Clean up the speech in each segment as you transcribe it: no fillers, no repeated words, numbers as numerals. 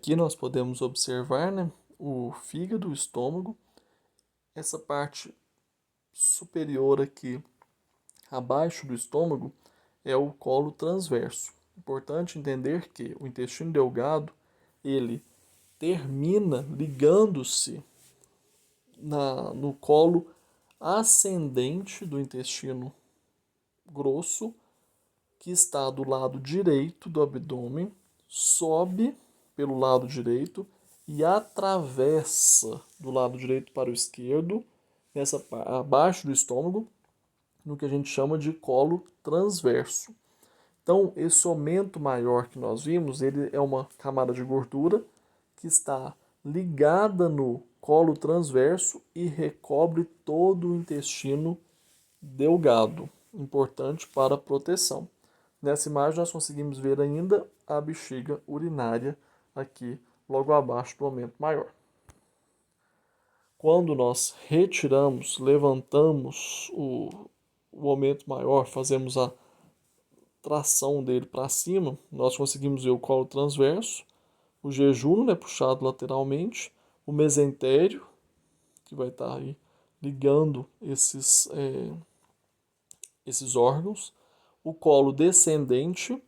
Aqui nós podemos observar, né, o fígado, o estômago, essa parte superior aqui, abaixo do estômago, é o colo transverso. Importante entender que o intestino delgado, ele termina ligando-se no colo ascendente do intestino grosso, que está do lado direito do abdômen, sobe pelo lado direito e atravessa do lado direito para o esquerdo, abaixo do estômago, no que a gente chama de colo transverso. Então, esse aumento maior que nós vimos, ele é uma camada de gordura que está ligada no colo transverso e recobre todo o intestino delgado, importante para a proteção. Nessa imagem nós conseguimos ver ainda a bexiga urinária aqui logo abaixo do aumento maior. Quando nós retiramos, levantamos o aumento maior, fazemos a tração dele para cima, nós conseguimos ver o colo transverso, o jejum, né, puxado lateralmente, o mesentério, que vai estar aí ligando esses órgãos, o colo descendente,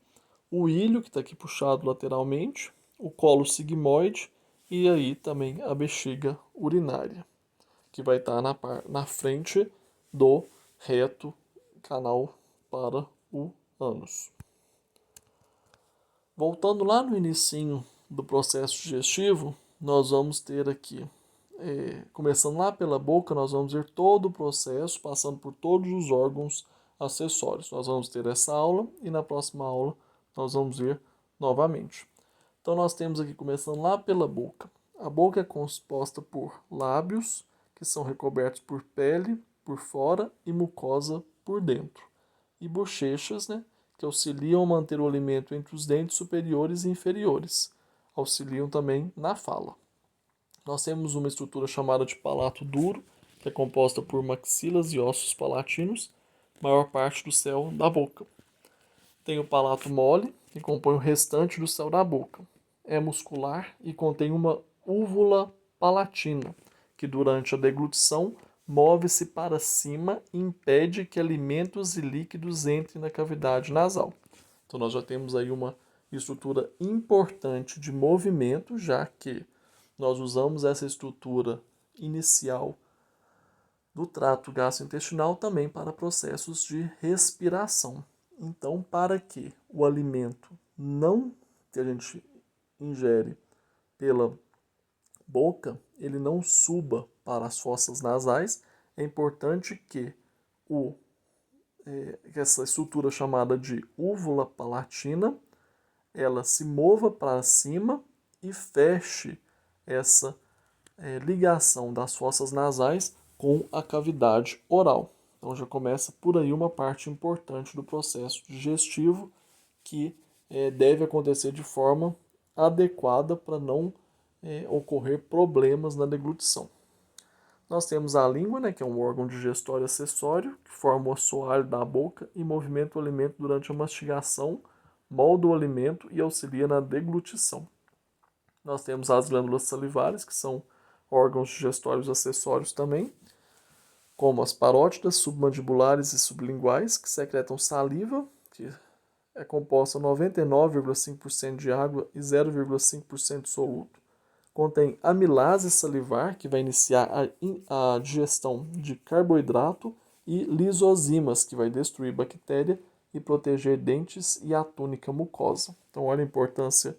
o ilho, que está aqui puxado lateralmente, o colo sigmoide e aí também a bexiga urinária, que vai estar na frente do reto canal para o ânus. Voltando lá no inicinho do processo digestivo, nós vamos ter aqui, começando lá pela boca, nós vamos ver todo o processo, passando por todos os órgãos acessórios. Nós vamos ter essa aula e na próxima aula nós vamos ver novamente. Então nós temos aqui, começando lá pela boca. A boca é composta por lábios, que são recobertos por pele por fora e mucosa por dentro. E bochechas, né, que auxiliam a manter o alimento entre os dentes superiores e inferiores. Auxiliam também na fala. Nós temos uma estrutura chamada de palato duro, que é composta por maxilas e ossos palatinos, maior parte do céu da boca. Tem o palato mole, que compõe o restante do céu da boca. É muscular e contém uma úvula palatina, que durante a deglutição move-se para cima e impede que alimentos e líquidos entrem na cavidade nasal. Então nós já temos aí uma estrutura importante de movimento, já que nós usamos essa estrutura inicial do trato gastrointestinal também para processos de respiração. Então, para que o alimento não que a gente ingere pela boca, ele não suba para as fossas nasais, é importante que essa estrutura chamada de úvula palatina, ela se mova para cima e feche essa ligação das fossas nasais com a cavidade oral. Então já começa por aí uma parte importante do processo digestivo que deve acontecer de forma adequada para não ocorrer problemas na deglutição. Nós temos a língua, né, que é um órgão digestório acessório, que forma o assoalho da boca e movimenta o alimento durante a mastigação, molda o alimento e auxilia na deglutição. Nós temos as glândulas salivares, que são órgãos digestórios acessórios também, como as parótidas submandibulares e sublinguais, que secretam saliva, que é composta 99,5% de água e 0,5% de soluto. Contém amilase salivar, que vai iniciar a digestão de carboidrato, e lisozimas, que vai destruir bactéria e proteger dentes e a túnica mucosa. Então, olha a importância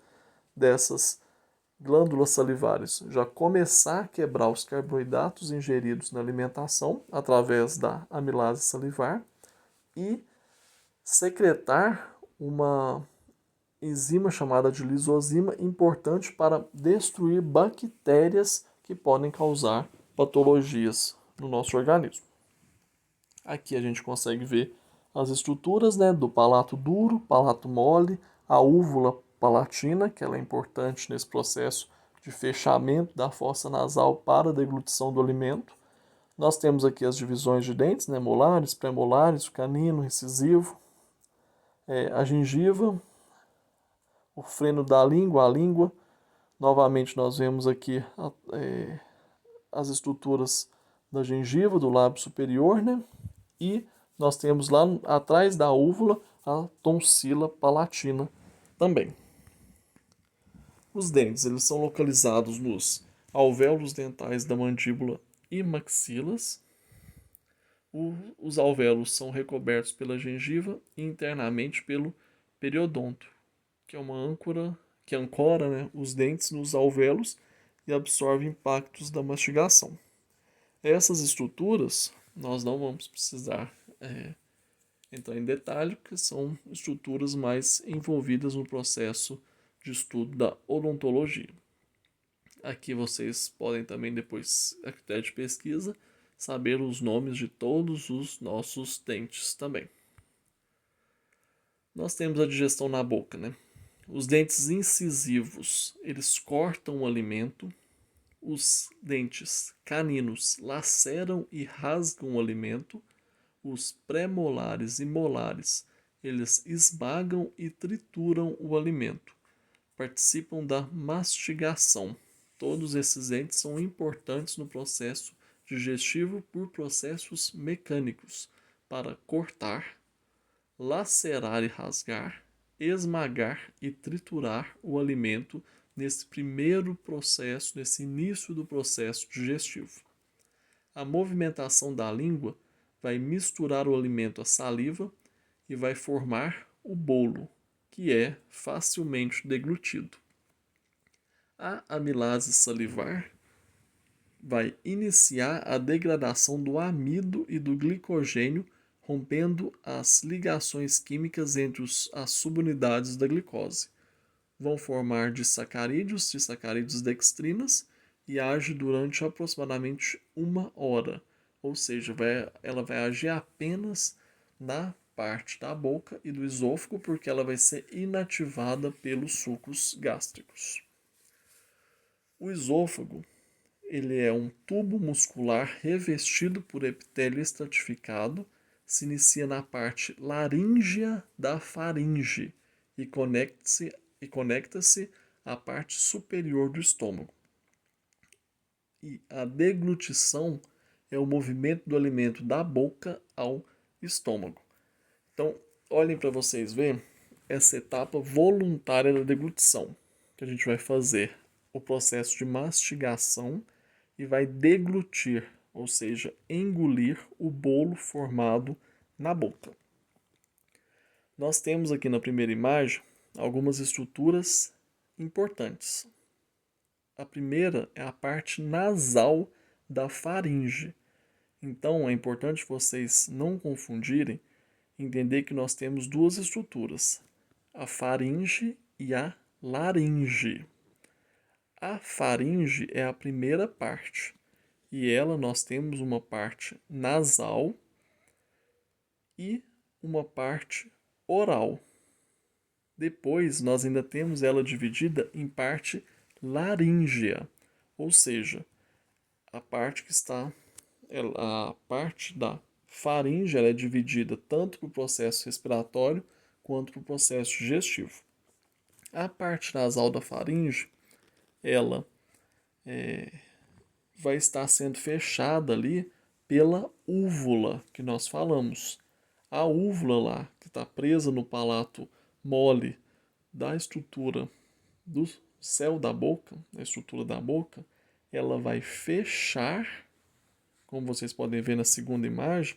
dessas glândulas salivares. Já começar a quebrar os carboidratos ingeridos na alimentação através da amilase salivar e secretar uma enzima chamada de lisozima, importante para destruir bactérias que podem causar patologias no nosso organismo. Aqui a gente consegue ver as estruturas, né, do palato duro, palato mole, a úvula palatina, que ela é importante nesse processo de fechamento da fossa nasal para a deglutição do alimento. Nós temos aqui as divisões de dentes, né, molares, pré-molares, canino, incisivo, a gengiva, o freno da língua, a língua. Novamente, nós vemos aqui as estruturas da gengiva, do lábio superior, né? E nós temos lá atrás da úvula a tonsila palatina também. Os dentes, eles são localizados nos alvéolos dentais da mandíbula e maxilas. Os alvéolos são recobertos pela gengiva e internamente pelo periodonto, que é uma âncora que ancora, né, os dentes nos alvéolos e absorve impactos da mastigação. Essas estruturas nós não vamos precisar entrar em detalhe, porque são estruturas mais envolvidas no processo de estudo da odontologia. Aqui vocês podem também depois, a critério de pesquisa, saber os nomes de todos os nossos dentes também. Nós temos a digestão na boca, né? Os dentes incisivos, eles cortam o alimento. Os dentes caninos laceram e rasgam o alimento. Os pré-molares e molares, eles esmagam e trituram o alimento. Participam da mastigação. Todos esses dentes são importantes no processo digestivo por processos mecânicos para cortar, lacerar e rasgar, esmagar e triturar o alimento nesse primeiro processo, nesse início do processo digestivo. A movimentação da língua vai misturar o alimento à saliva e vai formar o bolo, que é facilmente deglutido. A amilase salivar vai iniciar a degradação do amido e do glicogênio, rompendo as ligações químicas entre as subunidades da glicose. Vão formar disacarídeos dextrinas e age durante aproximadamente 1 hora. Ou seja, ela vai agir apenas na parte da boca e do esôfago, porque ela vai ser inativada pelos sucos gástricos. O esôfago, ele é um tubo muscular revestido por epitélio estratificado, se inicia na parte laríngea da faringe e conecta-se à parte superior do estômago. E a deglutição é o movimento do alimento da boca ao estômago. Então, olhem para vocês verem essa etapa voluntária da deglutição, que a gente vai fazer o processo de mastigação e vai deglutir, ou seja, engolir o bolo formado na boca. Nós temos aqui na primeira imagem algumas estruturas importantes. A primeira é a parte nasal da faringe. Então é importante vocês não confundirem, entender que nós temos duas estruturas, a faringe e a laringe. A faringe é a primeira parte e ela nós temos uma parte nasal e uma parte oral. Depois nós ainda temos ela dividida em parte laríngea, ou seja, a parte que está a parte da faringe ela é dividida tanto para o processo respiratório quanto para o processo digestivo. A parte nasal da faringe ela vai estar sendo fechada ali pela úvula que nós falamos. A úvula lá, que está presa no palato mole da estrutura do céu da boca, da estrutura da boca, ela vai fechar, como vocês podem ver na segunda imagem,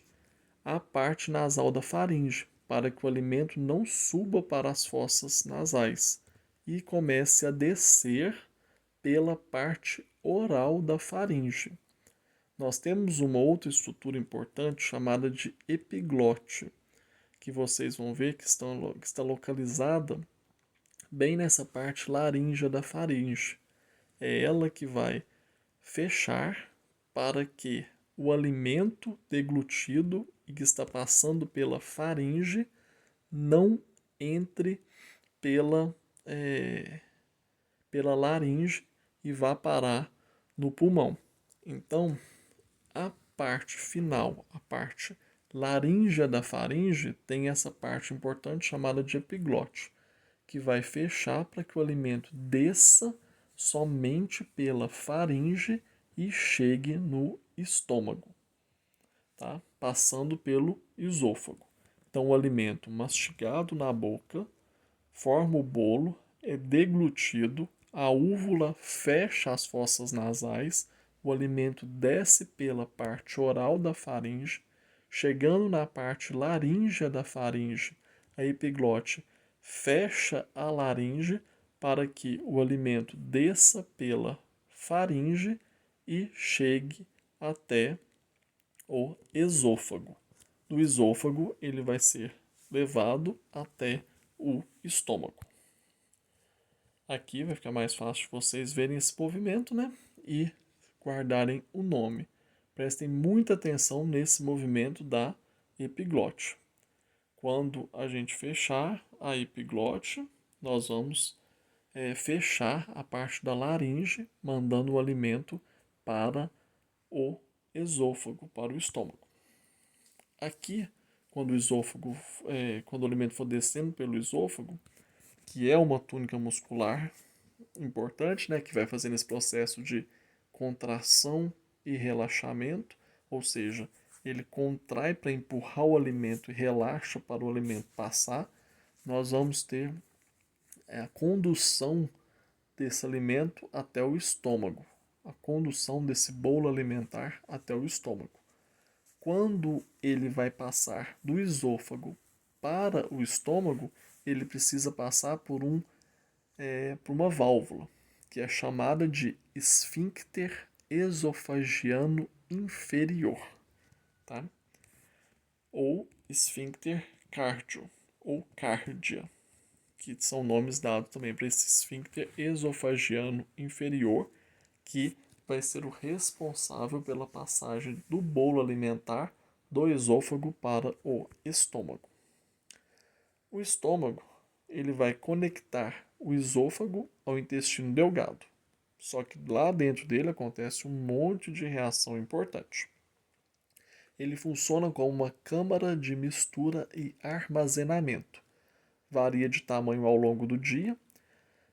a parte nasal da faringe, para que o alimento não suba para as fossas nasais e comece a descer pela parte oral da faringe. Nós temos uma outra estrutura importante chamada de epiglote, que vocês vão ver que está localizada bem nessa parte laríngea da faringe. É ela que vai fechar para que o alimento deglutido e que está passando pela faringe não entre pela laringe e vá parar no pulmão. Então, a parte final, a parte laríngea da faringe, tem essa parte importante chamada de epiglote, que vai fechar para que o alimento desça somente pela faringe e chegue no estômago, tá? Passando pelo esôfago. Então, o alimento mastigado na boca forma o bolo, é deglutido, a úvula fecha as fossas nasais, o alimento desce pela parte oral da faringe, chegando na parte laríngea da faringe, a epiglote fecha a laringe para que o alimento desça pela faringe e chegue até o esôfago. Do esôfago, ele vai ser levado até o estômago. Aqui vai ficar mais fácil vocês verem esse movimento, né? E guardarem o nome. Prestem muita atenção nesse movimento da epiglote. Quando a gente fechar a epiglote, nós vamos fechar a parte da laringe, mandando o alimento para o esôfago, para o estômago. Aqui, quando o esôfago, quando o alimento for descendo pelo esôfago, que é uma túnica muscular importante, né, que vai fazendo esse processo de contração e relaxamento, ou seja, ele contrai para empurrar o alimento e relaxa para o alimento passar, nós vamos ter a condução desse alimento até o estômago, a condução desse bolo alimentar até o estômago. Quando ele vai passar do esôfago para o estômago, ele precisa passar por uma válvula, que é chamada de esfíncter esofagiano inferior, tá? Ou esfíncter cardio, ou cárdia, que são nomes dados também para esse esfíncter esofagiano inferior, que vai ser o responsável pela passagem do bolo alimentar do esôfago para o estômago. O estômago, ele vai conectar o esôfago ao intestino delgado. Só que lá dentro dele acontece um monte de reação importante. Ele funciona como uma câmara de mistura e armazenamento. Varia de tamanho ao longo do dia.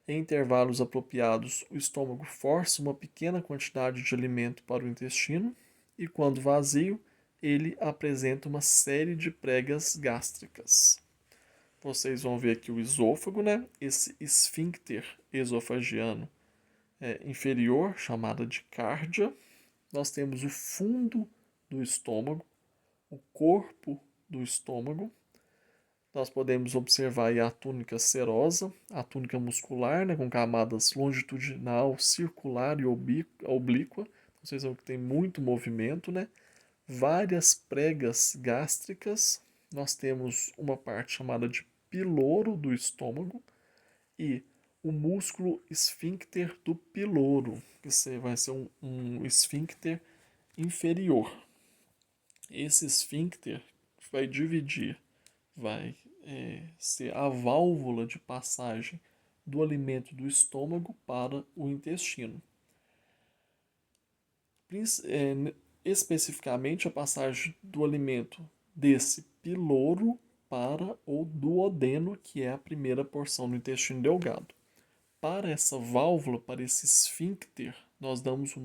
Em intervalos apropriados, o estômago força uma pequena quantidade de alimento para o intestino e, quando vazio, ele apresenta uma série de pregas gástricas. Vocês vão ver aqui o esôfago, né? Esse esfíncter esofagiano inferior, chamado de cárdia. Nós temos o fundo do estômago, o corpo do estômago. Nós podemos observar aí a túnica serosa, a túnica muscular, né, com camadas longitudinal, circular e oblíqua. Vocês vão ver que tem muito movimento, né? Várias pregas gástricas. Nós temos uma parte chamada de piloro do estômago e o músculo esfíncter do piloro, que vai ser um esfíncter inferior. Esse esfíncter vai dividir, vai ser a válvula de passagem do alimento do estômago para o intestino. Especificamente a passagem do alimento desse piloro para o duodeno, que é a primeira porção do intestino delgado. Para essa válvula, para esse esfíncter, nós damos o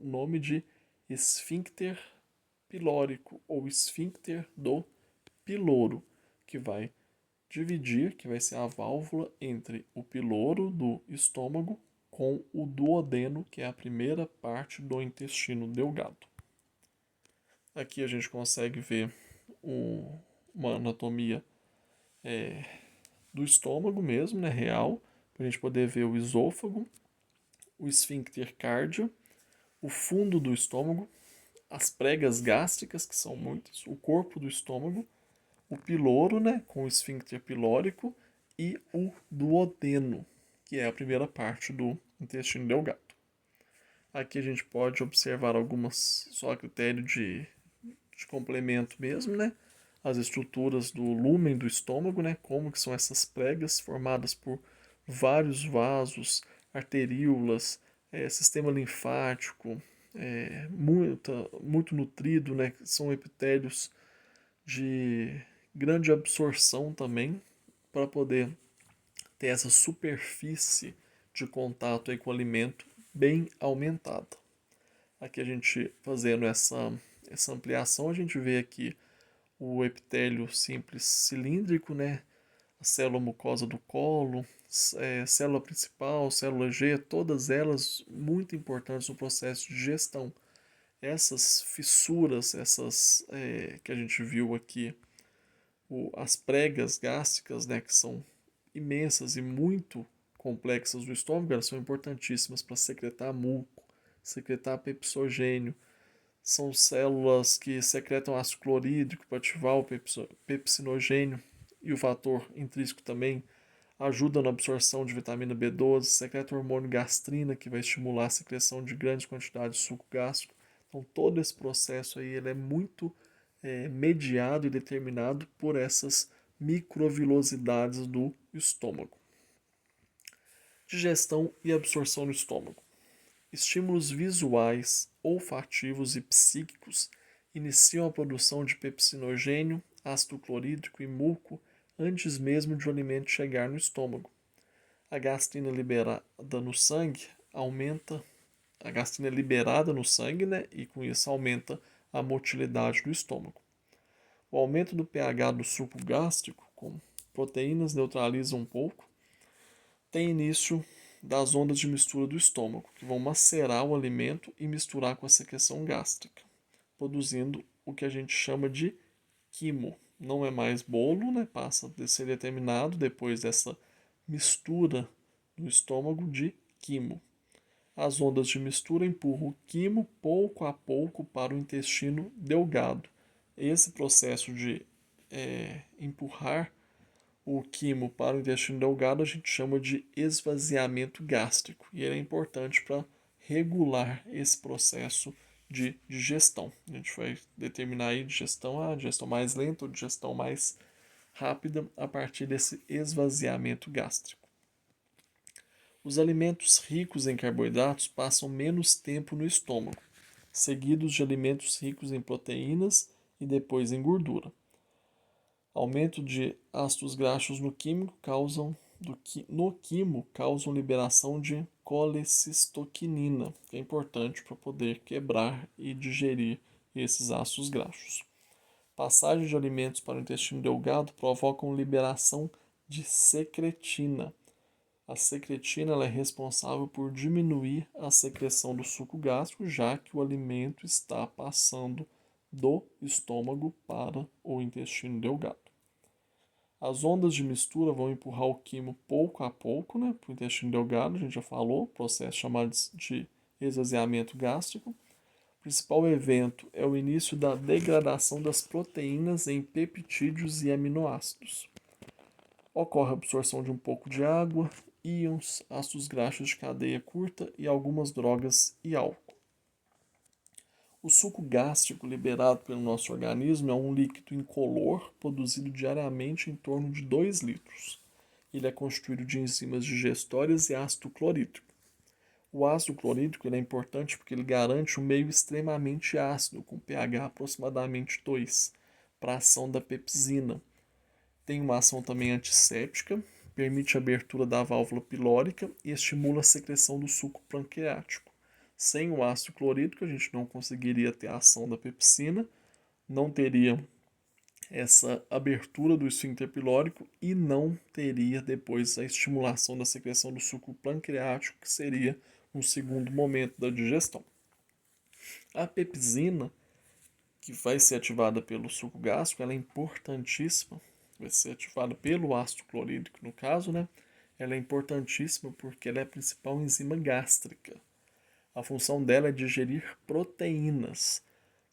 nome de esfíncter pilórico ou esfíncter do piloro, que vai dividir, que vai ser a válvula entre o piloro do estômago com o duodeno, que é a primeira parte do intestino delgado. Aqui a gente consegue ver uma anatomia do estômago mesmo, né, real, para a gente poder ver o esôfago, o esfíncter cardio, o fundo do estômago, as pregas gástricas, que são muitas, o corpo do estômago, o piloro, né, com o esfíncter pilórico, e o duodeno, que é a primeira parte do intestino delgado. Aqui a gente pode observar algumas, só a critério de complemento mesmo, né? As estruturas do lúmen do estômago, né? Como que são essas pregas formadas por vários vasos, arteríolas, sistema linfático, muito nutrido, né? São epitélios de grande absorção também, para poder ter essa superfície de contato aí com o alimento bem aumentada. Aqui a gente fazendo essa ampliação, a gente vê aqui o epitélio simples cilíndrico, né? A célula mucosa do colo, célula principal, célula G, todas elas muito importantes no processo de digestão. Essas fissuras, que a gente viu aqui, as pregas gástricas, né, que são imensas e muito complexas do estômago, elas são importantíssimas para secretar muco, secretar pepsogênio. São células que secretam ácido clorídrico para ativar o pepsinogênio, e o fator intrínseco também ajuda na absorção de vitamina B12, secreta o hormônio gastrina, que vai estimular a secreção de grandes quantidades de suco gástrico. Então todo esse processo aí ele é muito mediado e determinado por essas microvilosidades do estômago. Digestão e absorção no estômago. Estímulos visuais, olfativos e psíquicos iniciam a produção de pepsinogênio, ácido clorídrico e muco antes mesmo de o alimento chegar no estômago. A gastrina liberada no sangue aumenta, a gastrina é liberada no sangue, né, e com isso aumenta a motilidade do estômago. O aumento do pH do suco gástrico, com proteínas neutralizam um pouco, tem início das ondas de mistura do estômago, que vão macerar o alimento e misturar com a secreção gástrica, produzindo o que a gente chama de quimo. Não é mais bolo, né? Passa a ser determinado depois dessa mistura no estômago de quimo. As ondas de mistura empurram o quimo pouco a pouco para o intestino delgado. Esse processo de empurrar o quimo para o intestino delgado a gente chama de esvaziamento gástrico e ele é importante para regular esse processo de digestão. A gente vai determinar aí digestão mais lenta ou digestão mais rápida a partir desse esvaziamento gástrico. Os alimentos ricos em carboidratos passam menos tempo no estômago, seguidos de alimentos ricos em proteínas e depois em gordura. Aumento de ácidos graxos no quimo causam liberação de colecistoquinina, que é importante para poder quebrar e digerir esses ácidos graxos. Passagem de alimentos para o intestino delgado provocam liberação de secretina. A secretina ela é responsável por diminuir a secreção do suco gástrico, já que o alimento está passando do estômago para o intestino delgado. As ondas de mistura vão empurrar o quimo pouco a pouco, né, para o intestino delgado, a gente já falou, processo chamado de esvaziamento gástrico. O principal evento é o início da degradação das proteínas em peptídeos e aminoácidos. Ocorre a absorção de um pouco de água, íons, ácidos graxos de cadeia curta e algumas drogas e álcool. O suco gástrico liberado pelo nosso organismo é um líquido incolor produzido diariamente em torno de 2 litros. Ele é constituído de enzimas digestórias e ácido clorídrico. O ácido clorídrico é importante porque ele garante um meio extremamente ácido, com pH aproximadamente 2, para a ação da pepsina. Tem uma ação também antisséptica, permite a abertura da válvula pilórica e estimula a secreção do suco pancreático. Sem o ácido clorídrico, a gente não conseguiria ter a ação da pepsina, não teria essa abertura do esfíncter pilórico e não teria depois a estimulação da secreção do suco pancreático, que seria um segundo momento da digestão. A pepsina, que vai ser ativada pelo suco gástrico, ela é importantíssima, vai ser ativada pelo ácido clorídrico no caso, né? Ela é importantíssima porque ela é a principal enzima gástrica. A função dela é digerir proteínas,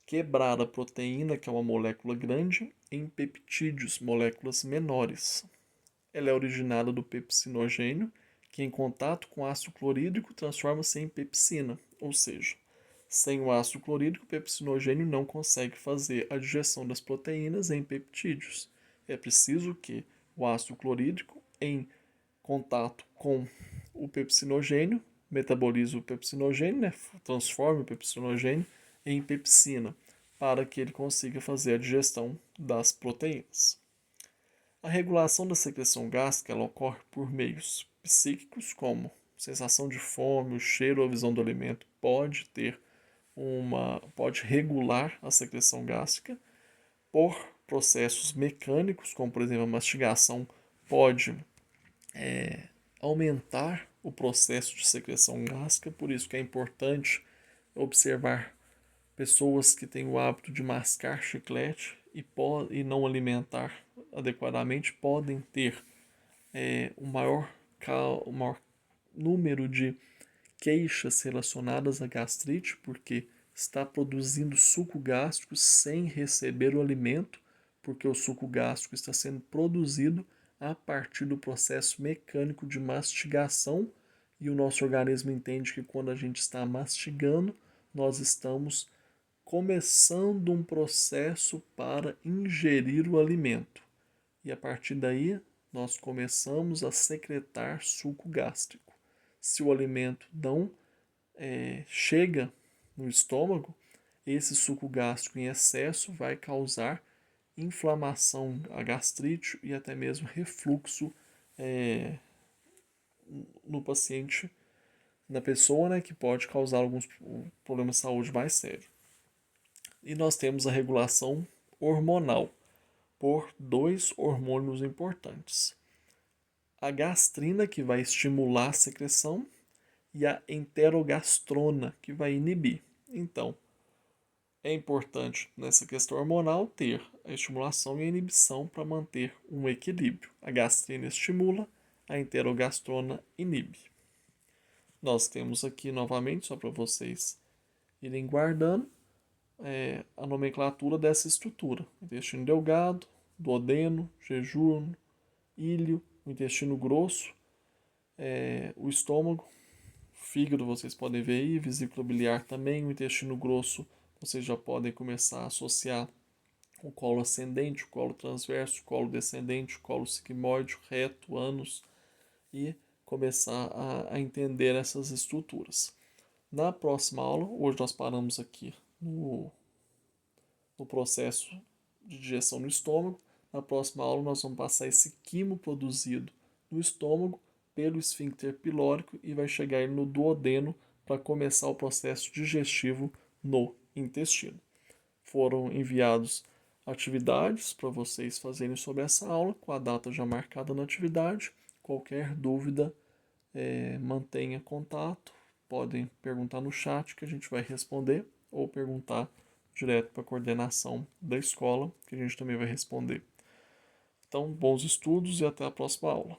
quebrar a proteína, que é uma molécula grande, em peptídeos, moléculas menores. Ela é originada do pepsinogênio, que em contato com ácido clorídrico transforma-se em pepsina, ou seja, sem o ácido clorídrico, o pepsinogênio não consegue fazer a digestão das proteínas em peptídeos. É preciso que o ácido clorídrico, em contato com o pepsinogênio, metaboliza o pepsinogênio, né? Transforma o pepsinogênio em pepsina, para que ele consiga fazer a digestão das proteínas. A regulação da secreção gástrica ela ocorre por meios psíquicos, como sensação de fome, o cheiro ou a visão do alimento pode regular a secreção gástrica. Por processos mecânicos, como por exemplo a mastigação, pode aumentar o processo de secreção gástrica, por isso que é importante observar pessoas que têm o hábito de mascar chiclete e não alimentar adequadamente podem ter o maior número de queixas relacionadas à gastrite, porque está produzindo suco gástrico sem receber o alimento, porque o suco gástrico está sendo produzido a partir do processo mecânico de mastigação, e o nosso organismo entende que quando a gente está mastigando, nós estamos começando um processo para ingerir o alimento. E a partir daí, nós começamos a secretar suco gástrico. Se o alimento não chega no estômago, esse suco gástrico em excesso vai causar inflamação, a gastrite e até mesmo refluxo no paciente, na pessoa, né, que pode causar alguns problemas de saúde mais sérios. E nós temos a regulação hormonal por dois hormônios importantes: a gastrina, que vai estimular a secreção, e a enterogastrona, que vai inibir. Então, é importante nessa questão hormonal ter a estimulação e a inibição para manter um equilíbrio. A gastrina estimula, a enterogastrona inibe. Nós temos aqui novamente, só para vocês irem guardando, a nomenclatura dessa estrutura: intestino delgado, duodeno, jejum, íleo, o intestino grosso, o estômago, fígado vocês podem ver aí, vesícula biliar também, o intestino grosso vocês já podem começar a associar o colo ascendente, o colo transverso, o colo descendente, o colo sigmoide, o reto, ânus, e começar a entender essas estruturas. Na próxima aula, hoje nós paramos aqui no processo de digestão no estômago. Na próxima aula nós vamos passar esse quimo produzido no estômago pelo esfíncter pilórico e vai chegar no duodeno para começar o processo digestivo no intestino. Foram enviados atividades para vocês fazerem sobre essa aula, com a data já marcada na atividade. Qualquer dúvida, mantenha contato, podem perguntar no chat que a gente vai responder, ou perguntar direto para a coordenação da escola, que a gente também vai responder. Então, bons estudos e até a próxima aula.